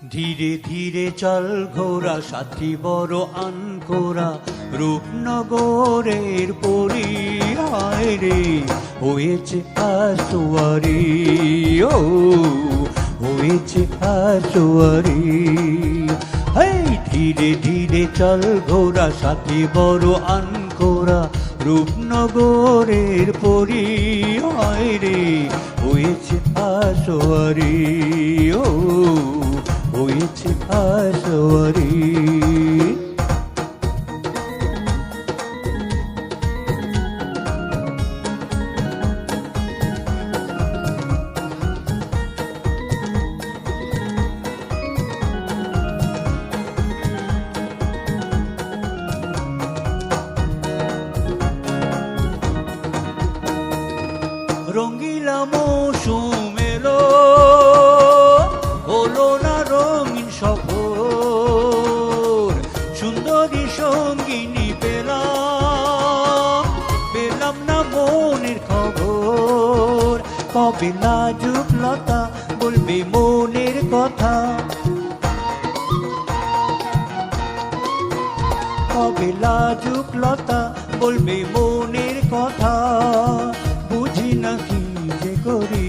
ধীরে ধীরে চল ঘোরা সাথী বড় আনকোরা রূপনগরের পরিহায় রে হয়েছে আসোয়ারি ও হয়েছে আসোয়ারি হেই ধীরে ধীরে চল ঘোরা সাথী বড় আনকোরা রূপনগরের পরিহায় রে হয়েছে আসোয়ারি ও হয়েছে আসোয়ারি রঙ্গিলা মৌসুম এলো হলো না রঙিন সফর সুন্দরী সঙ্গিনী পেলাম না মনের খবর কবে লাজুক লতা বলবে মনের কথা কবে লাজুক লতা বলবে মনের কথা বুঝি না কি যে করি